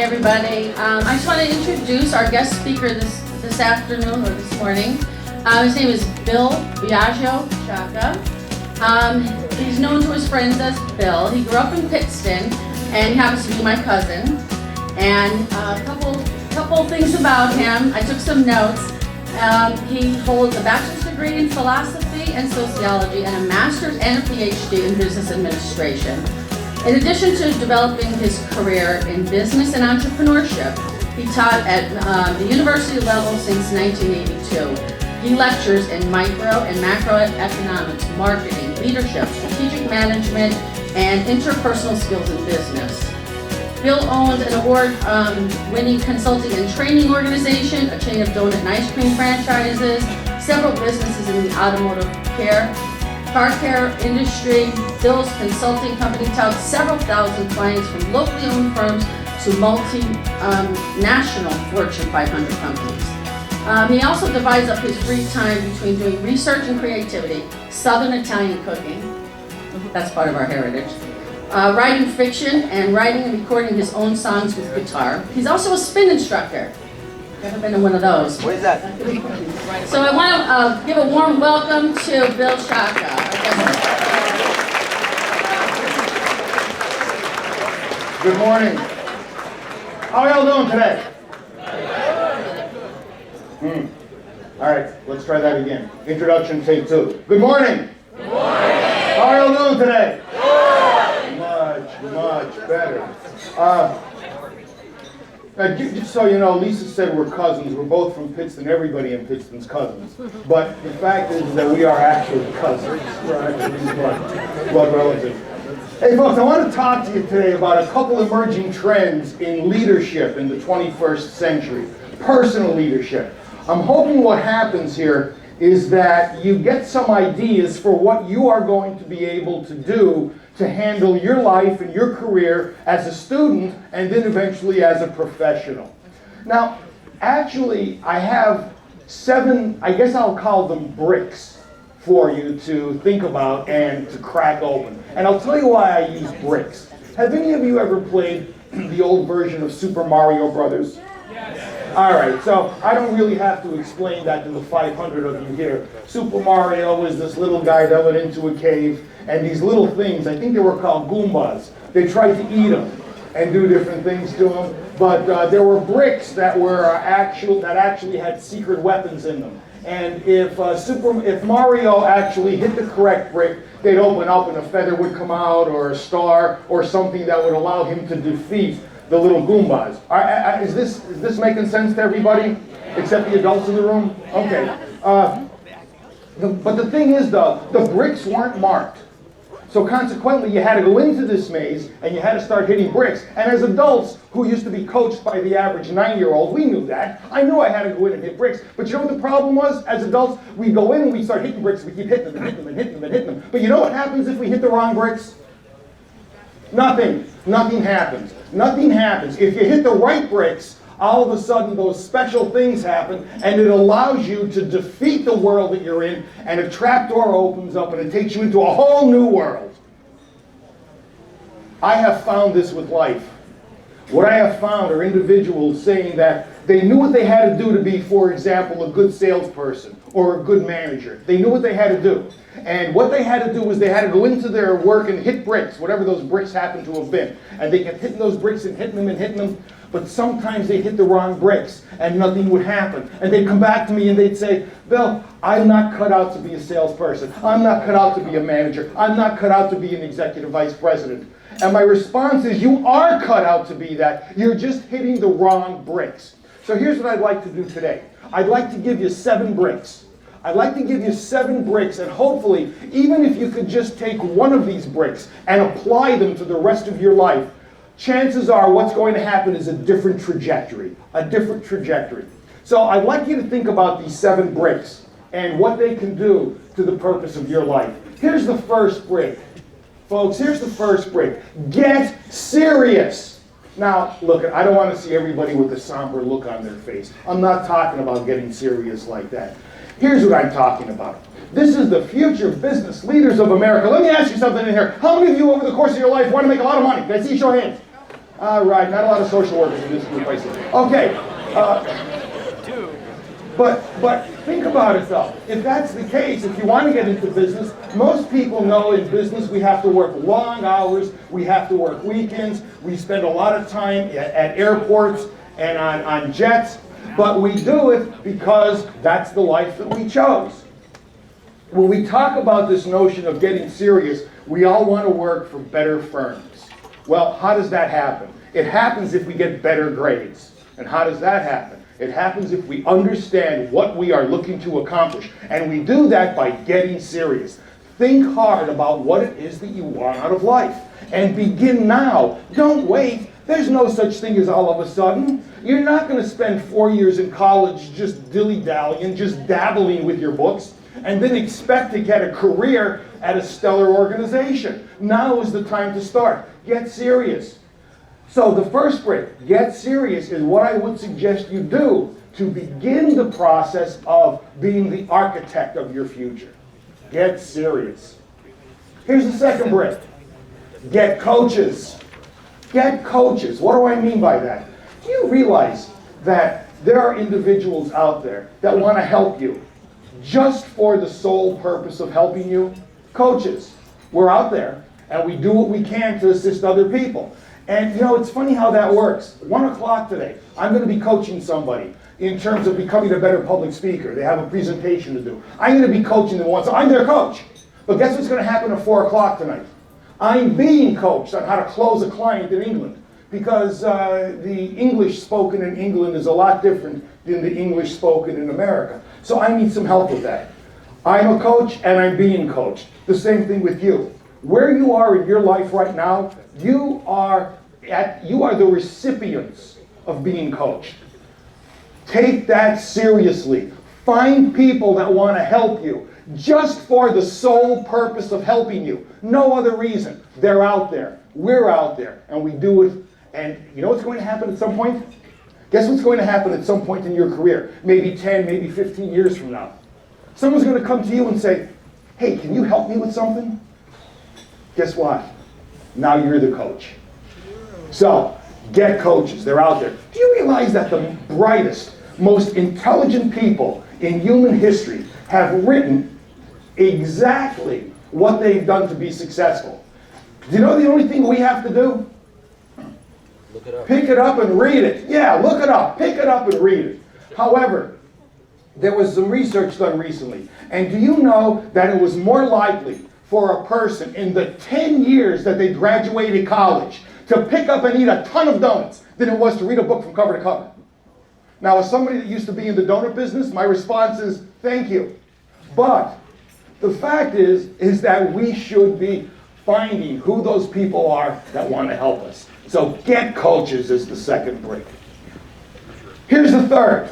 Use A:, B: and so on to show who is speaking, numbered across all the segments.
A: Hi, everybody. I just want to introduce our guest speaker this afternoon or this morning. His name is Biagio, Sciacca. He's known to his friends as Bill. He grew up in Pittston, and he happens to be my cousin. And a couple things about him. I took some notes. He holds a bachelor's degree in philosophy and sociology and a master's and a PhD in business administration. In addition to developing his career in business and entrepreneurship, he taught at the university level since 1982. He lectures in micro and macroeconomics, marketing, leadership, strategic management, and interpersonal skills in business. Bill owns an award-winning consulting and training organization, a chain of donut and ice cream franchises, several businesses in the automotive car care industry. Bill's consulting company touts several thousand clients from locally owned firms to multinational Fortune 500 companies. He also divides up his free time between doing research and creativity, Southern Italian cooking, that's part of our heritage, writing fiction, and writing and recording his own songs with guitar. He's also a spin instructor. Never been to one of those.
B: What is that?
A: So I want to give a warm welcome to Bill Sciacca.
C: Good morning. How are y'all doing today? All right, let's try that again. Introduction, take two. Good morning.
B: Good morning.
C: How are y'all doing today?
B: Good.
C: Much better. Just so you know, Lisa said we're cousins. We're both from Pittston. Everybody in Pittston's cousins. But the fact is that we are actually cousins. We're actually blood relatives. Hey folks, I want to talk to you today about a couple emerging trends in leadership in the 21st century. Personal leadership. I'm hoping what happens here is that you get some ideas for what you are going to be able to do to handle your life and your career as a student and then eventually as a professional. Now, actually, I have 7, I guess I'll call them bricks for you to think about and to crack open. And I'll tell you why I use bricks. Have any of you ever played the old version of Super Mario Brothers? Yes. All right, so I don't really have to explain that to the 500 of you here. Super Mario was this little guy that went into a cave, and these little things, I think they were called Goombas, they tried to eat him and do different things to him, but there were bricks that were actually had secret weapons in them. And if Mario actually hit the correct brick, they'd open up and a feather would come out, or a star, or something that would allow him to defeat the little Goombas. Is this making sense to everybody, except the adults in the room? Okay. But the thing is, though, the bricks weren't marked. So consequently, you had to go into this maze, and you had to start hitting bricks. And as adults who used to be coached by the average 9-year-old, we knew that. I knew I had to go in and hit bricks. But you know what the problem was? As adults, we go in and we start hitting bricks. We keep hitting them and hitting them and hitting them and hitting them. But you know what happens if we hit the wrong bricks? Nothing. Nothing happens. Nothing happens. If you hit the right bricks, all of a sudden those special things happen, and it allows you to defeat the world that you're in, and a trap door opens up and it takes you into a whole new world. I have found this with life. What I have found are individuals saying that they knew what they had to do to be, for example, a good salesperson or a good manager. They knew what they had to do. And what they had to do was they had to go into their work and hit bricks, whatever those bricks happened to have been. And they kept hitting those bricks and hitting them and hitting them. But sometimes they hit the wrong bricks and nothing would happen. And they'd come back to me and they'd say, Bill, I'm not cut out to be a salesperson. I'm not cut out to be a manager. I'm not cut out to be an executive vice president. And my response is, you are cut out to be that. You're just hitting the wrong bricks. So here's what I'd like to do today. I'd like to give you 7 bricks. I'd like to give you 7 bricks, and hopefully, even if you could just take one of these bricks and apply them to the rest of your life, chances are what's going to happen is a different trajectory. A different trajectory. So I'd like you to think about these 7 bricks and what they can do to the purpose of your life. Here's the first brick. Folks, here's the first brick. Get serious. Now, look, I don't want to see everybody with a somber look on their face. I'm not talking about getting serious like that. Here's what I'm talking about. This is the future business leaders of America. Let me ask you something in here. How many of you over the course of your life want to make a lot of money? Can I see show of hands? All right, not a lot of social workers in this group, I see. Okay. But think about it though. If that's the case, if you want to get into business, most people know in business we have to work long hours, we have to work weekends, we spend a lot of time at airports and on jets, but we do it because that's the life that we chose. When we talk about this notion of getting serious, we all want to work for better firms. Well, how does that happen? It happens if we get better grades. And how does that happen? It happens if we understand what we are looking to accomplish. And we do that by getting serious. Think hard about what it is that you want out of life. And begin now. Don't wait. There's no such thing as all of a sudden. You're not going to spend 4 years in college just dilly-dallying, just dabbling with your books, and then expect to get a career at a stellar organization. Now is the time to start. Get serious. So the first break, get serious, is what I would suggest you do to begin the process of being the architect of your future. Get serious. Here's the second break. Get coaches. Get coaches. What do I mean by that? Do you realize that there are individuals out there that want to help you just for the sole purpose of helping you? Coaches. We're out there and we do what we can to assist other people. And you know, it's funny how that works. 1 o'clock today, I'm going to be coaching somebody in terms of becoming a better public speaker. They have a presentation to do. I'm going to be coaching them once. I'm their coach. But guess what's going to happen at 4 o'clock tonight? I'm being coached on how to close a client in England, because the English spoken in England is a lot different than the English spoken in America. So I need some help with that. I'm a coach and I'm being coached. The same thing with you. Where you are in your life right now, you are the recipients of being coached. Take that seriously. Find people that want to help you just for the sole purpose of helping you. No other reason. They're out there. We're out there. And we do it. And you know what's going to happen at some point? Guess what's going to happen at some point in your career? Maybe 10, maybe 15 years from now. Someone's going to come to you and say, hey, can you help me with something? Guess what? Now you're the coach. So, get coaches. They're out there. Do you realize that the brightest, most intelligent people in human history have written exactly what they've done to be successful? Do you know the only thing we have to do?
D: Look it up.
C: Pick it up and read it. Yeah, look it up. Pick it up and read it. However, there was some research done recently. And do you know that it was more likely for a person in the 10 years that they graduated college to pick up and eat a ton of donuts than it was to read a book from cover to cover? Now, as somebody that used to be in the donut business, my response is, thank you. But the fact is that we should be finding who those people are that want to help us. So get coaches is the second break. Here's the third.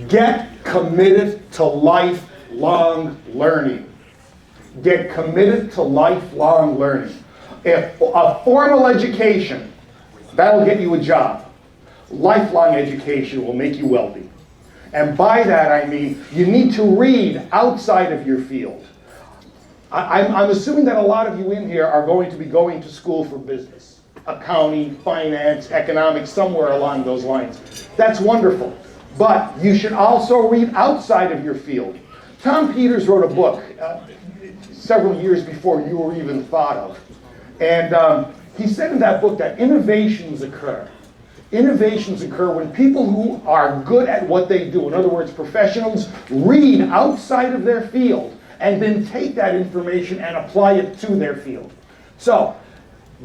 C: Get committed to lifelong learning. Get committed to lifelong learning. If a formal education, that'll get you a job. Lifelong education will make you wealthy. And by that I mean you need to read outside of your field. I'm assuming that a lot of you in here are going to be going to school for business, accounting, finance, economics, somewhere along those lines. That's wonderful. But you should also read outside of your field. Tom Peters wrote a book several years before you were even thought of. And he said in that book that innovations occur. Innovations occur when people who are good at what they do, in other words, professionals, read outside of their field and then take that information and apply it to their field. So,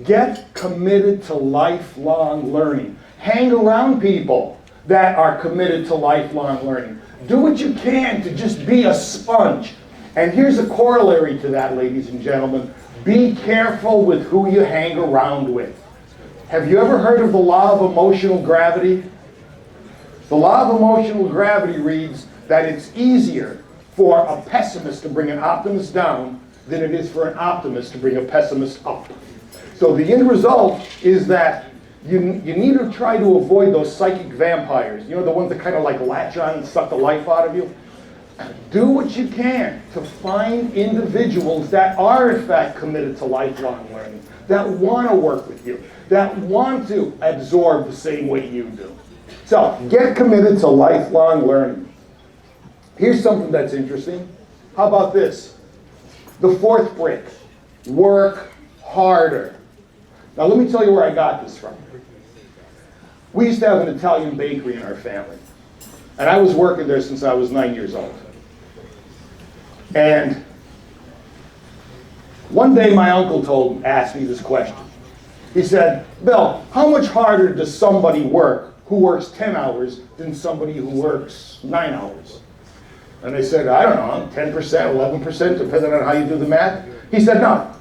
C: get committed to lifelong learning. Hang around people that are committed to lifelong learning. Do what you can to just be a sponge. And here's a corollary to that, ladies and gentlemen. Be careful with who you hang around with. Have you ever heard of the law of emotional gravity? The law of emotional gravity reads that it's easier for a pessimist to bring an optimist down than it is for an optimist to bring a pessimist up. So the end result is that you need to try to avoid those psychic vampires. You know, the ones that kind of like latch on and suck the life out of you? Do what you can to find individuals that are in fact committed to lifelong learning, that want to work with you, that want to absorb the same way you do. So, get committed to lifelong learning. Here's something that's interesting. How about this? The fourth brick, work harder. Now let me tell you where I got this from. We used to have an Italian bakery in our family. And I was working there since I was 9 years old. And one day my uncle asked me this question. He said, Bill, how much harder does somebody work who works 10 hours than somebody who works 9 hours? And I said, I don't know, 10%, 11%, depending on how you do the math. He said, no.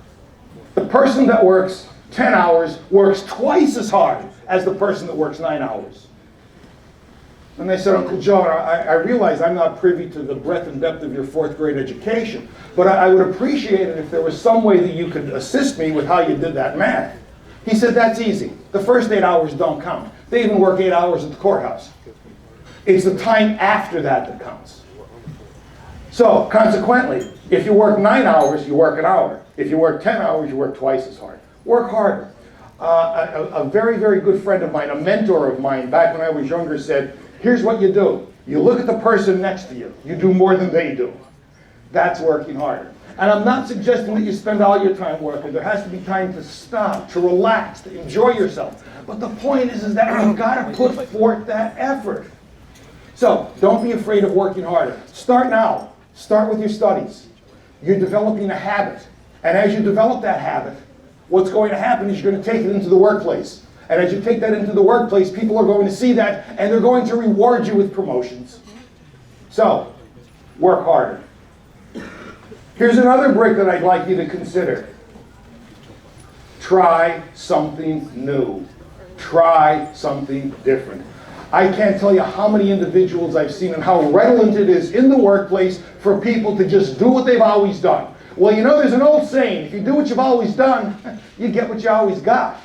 C: The person that works 10 hours works twice as hard as the person that works 9 hours. And I said, Uncle Joe, I realize I'm not privy to the breadth and depth of your fourth grade education, but I would appreciate it if there was some way that you could assist me with how you did that math. He said, that's easy. The first 8 hours don't count. They even work 8 hours at the courthouse. It's the time after that counts. So, consequently, if you work 9 hours, you work an hour. If you work 10 hours, you work twice as hard. Work harder. A very, very good friend of mine, a mentor of mine, back when I was younger, said, here's what you do. You look at the person next to you. You do more than they do. That's working harder. And I'm not suggesting that you spend all your time working. There has to be time to stop, to relax, to enjoy yourself. But the point is that you've got to put forth that effort. So, don't be afraid of working harder. Start now. Start with your studies. You're developing a habit. And as you develop that habit, what's going to happen is you're going to take it into the workplace. And as you take that into the workplace, people are going to see that, and they're going to reward you with promotions. So, work harder. Here's another brick that I'd like you to consider. Try something new. Try something different. I can't tell you how many individuals I've seen and how redolent it is in the workplace for people to just do what they've always done. Well, you know, there's an old saying, if you do what you've always done, you get what you always got.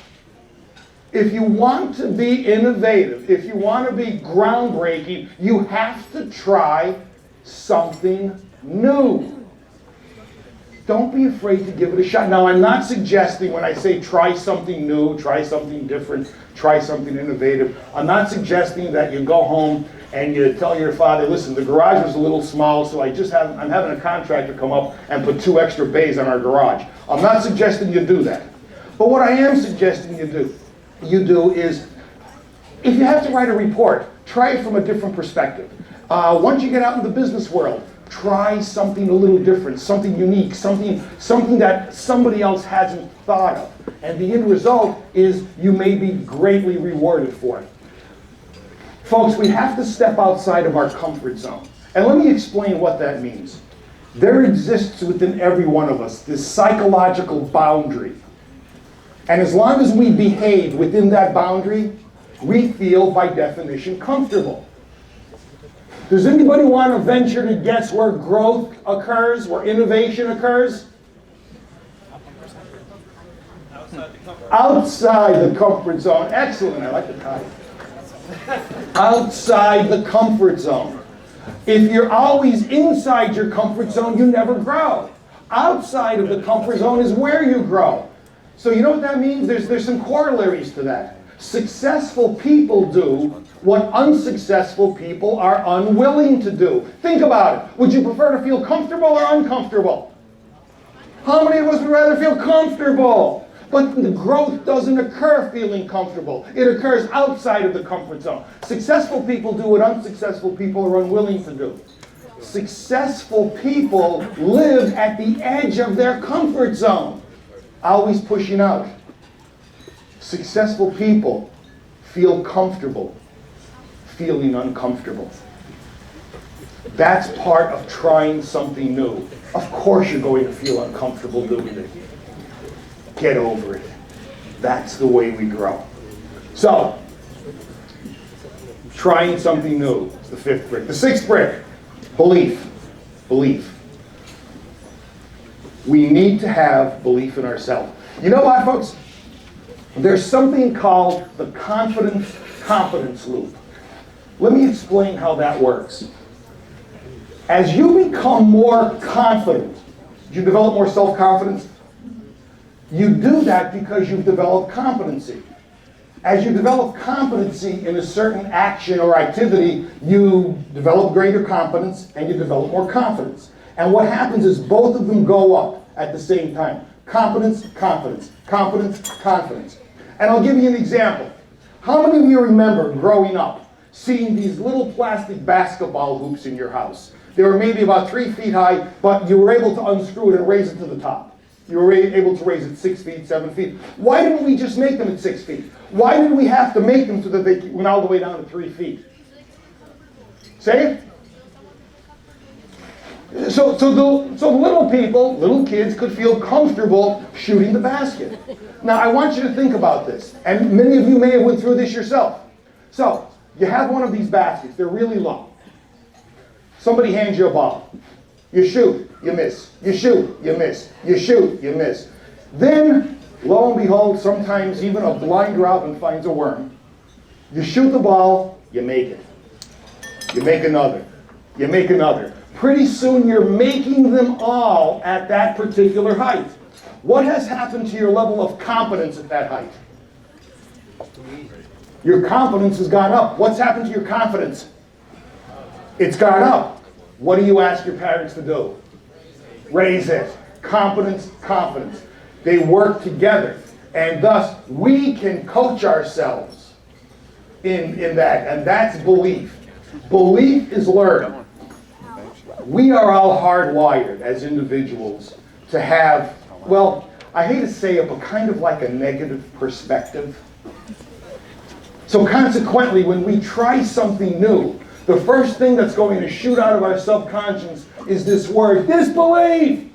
C: If you want to be innovative, if you want to be groundbreaking, you have to try something new. Don't be afraid to give it a shot. Now, I'm not suggesting when I say try something new, try something different, try something innovative, I'm not suggesting that you go home and you tell your father, listen, the garage was a little small, so I'm having a contractor come up and put 2 extra bays on our garage. I'm not suggesting you do that. But what I am suggesting you do is, if you have to write a report, try it from a different perspective. Once you get out in the business world, try something a little different, something unique, something that somebody else hasn't thought of. And the end result is you may be greatly rewarded for it. Folks, we have to step outside of our comfort zone. And let me explain what that means. There exists within every one of us this psychological boundary. And as long as we behave within that boundary, we feel, by definition, comfortable. Does anybody want to venture to guess where growth occurs, where innovation occurs? Outside the comfort zone. Excellent, I like the title. Outside the comfort zone. If you're always inside your comfort zone, you never grow. Outside of the comfort zone is where you grow. So you know what that means? There's some corollaries to that. Successful people do what unsuccessful people are unwilling to do. Think about it. Would you prefer to feel comfortable or uncomfortable? How many of us would rather feel comfortable? But the growth doesn't occur feeling comfortable. It occurs outside of the comfort zone. Successful people do what unsuccessful people are unwilling to do. Successful people live at the edge of their comfort zone, always pushing out. Successful people feel comfortable feeling uncomfortable. That's part of trying something new. Of course you're going to feel uncomfortable doing it. Get over it. That's the way we grow. So, trying something new is the 5th brick. The 6th brick, belief. Belief. We need to have belief in ourselves. You know what, folks? There's something called the confidence-competence loop. Let me explain how that works. As you become more confident, do you develop more self-confidence? You do that because you've developed competency. As you develop competency in a certain action or activity, you develop greater competence and you develop more confidence. And what happens is both of them go up at the same time. Competence, confidence, competence, confidence. And I'll give you an example. How many of you remember growing up seeing these little plastic basketball hoops in your house? They were maybe about 3 feet high, but you were able to unscrew it and raise it to the top. You were able to raise it 6 feet, 7 feet. Why didn't we just make them at 6 feet? Why did we have to make them so that they went all the way down to 3 feet? Say it? So little people, little kids could feel comfortable shooting the basket. Now I want you to think about this, and many of you may have went through this yourself. So you have one of these baskets, they're really low. Somebody hands you a ball. You shoot, you miss. You shoot, you miss. You shoot, you miss. Then, lo and behold, sometimes even a blind robin finds a worm. You shoot the ball, you make it. You make another. You make another. Pretty soon you're making them all at that particular height. What has happened to your level of competence at that height? Your confidence has gone up. What's happened to your confidence? It's gone up. What do you ask your parents to do? Raise it. Competence, confidence. They work together. And thus, we can coach ourselves in that. And that's belief. Belief is learned. We are all hardwired as individuals to have, well, I hate to say it, but kind of like a negative perspective. So consequently, when we try something new, the first thing that's going to shoot out of our subconscious is this word, disbelief.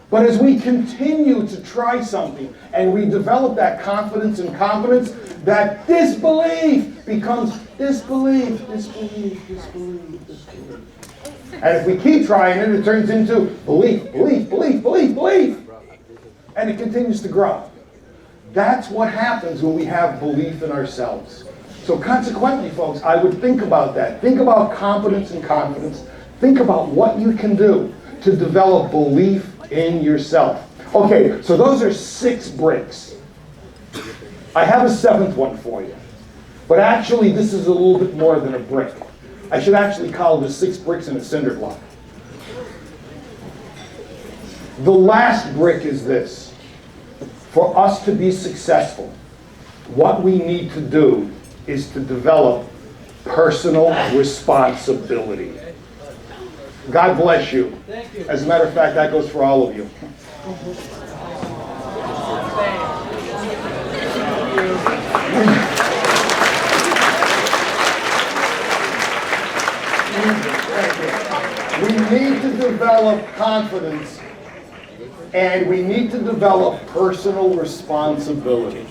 C: But as we continue to try something and we develop that confidence and competence, that disbelief becomes disbelief, disbelief, disbelief, disbelief. And if we keep trying it, it turns into belief, belief, belief, belief, belief. And it continues to grow. That's what happens when we have belief in ourselves. So consequently, folks, I would think about that. Think about competence and confidence. Think about what you can do to develop belief in yourself. Okay, so those are 6 bricks. I have a 7th one for you. But actually, this is a little bit more than a brick. I should actually call this 6 bricks in a cinder block. The last brick is this. For us to be successful, what we need to do is to develop personal responsibility. God bless you. As a matter of fact, that goes for all of you. We need to develop confidence, and we need to develop personal responsibility.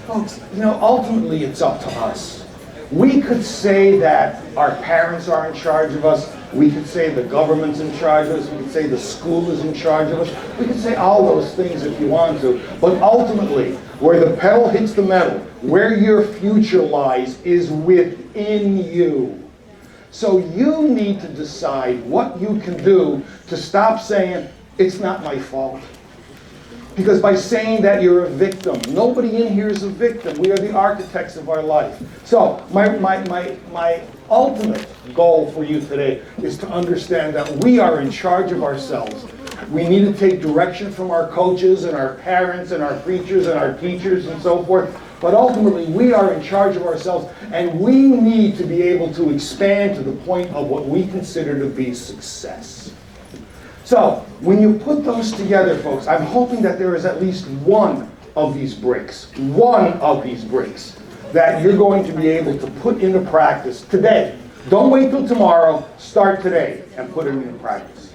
C: Folks, ultimately it's up to us. We could say that our parents are in charge of us. We could say the government's in charge of us. We could say the school is in charge of us. We could say all those things if you want to. But ultimately, where the pedal hits the metal, where your future lies is within you. So you need to decide what you can do to stop saying, it's not my fault. Because by saying that you're a victim, nobody in here is a victim. We are the architects of our life. So my ultimate goal for you today is to understand that we are in charge of ourselves. We need to take direction from our coaches and our parents and our preachers and our teachers and so forth. But ultimately, we are in charge of ourselves, and we need to be able to expand to the point of what we consider to be success. So, when you put those together, folks, I'm hoping that there is at least one of these bricks that you're going to be able to put into practice today. Don't wait till tomorrow, start today and put it into practice.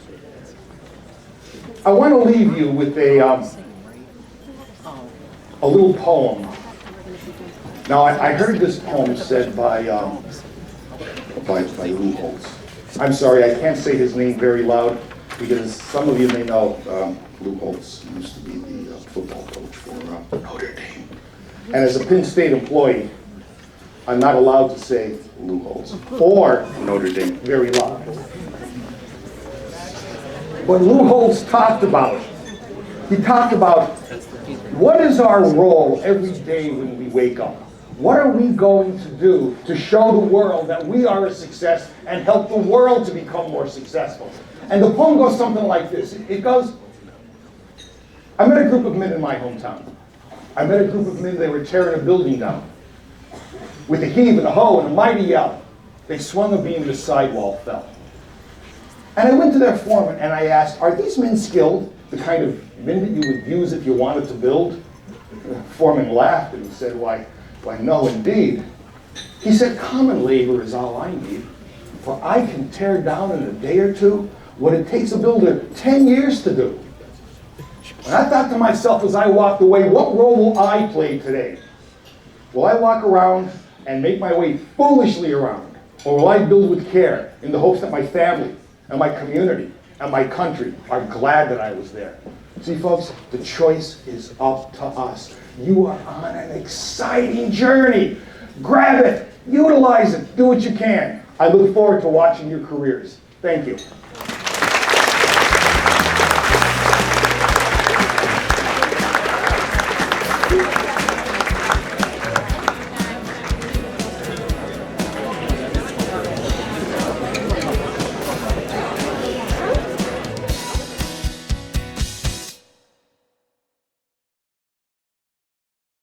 C: I want to leave you with a little poem. Now, I heard this poem said by Lou Holtz. I'm sorry, I can't say his name very loud, because some of you may know Lou Holtz used to be the football coach for Notre Dame. And as a Penn State employee, I'm not allowed to say Lou Holtz or Notre Dame very loud. But Lou Holtz talked about He talked about what is our role every day when we wake up? What are we going to do to show the world that we are a success and help the world to become more successful? And the poem goes something like this. It goes, I met a group of men in my hometown. I met a group of men, they were tearing a building down. With a heave and a hoe and a mighty yell, they swung a beam and the sidewall fell. And I went to their foreman and I asked, are these men skilled? The kind of men that you would use if you wanted to build? The foreman laughed and he said, why no indeed. He said, common labor is all I need, for I can tear down in a day or two what it takes a builder 10 years to do. And I thought to myself as I walked away, what role will I play today? Will I walk around and make my way foolishly around? Or will I build with care in the hopes that my family and my community and my country are glad that I was there? See, folks, the choice is up to us. You are on an exciting journey. Grab it, utilize it, do what you can. I look forward to watching your careers. Thank you.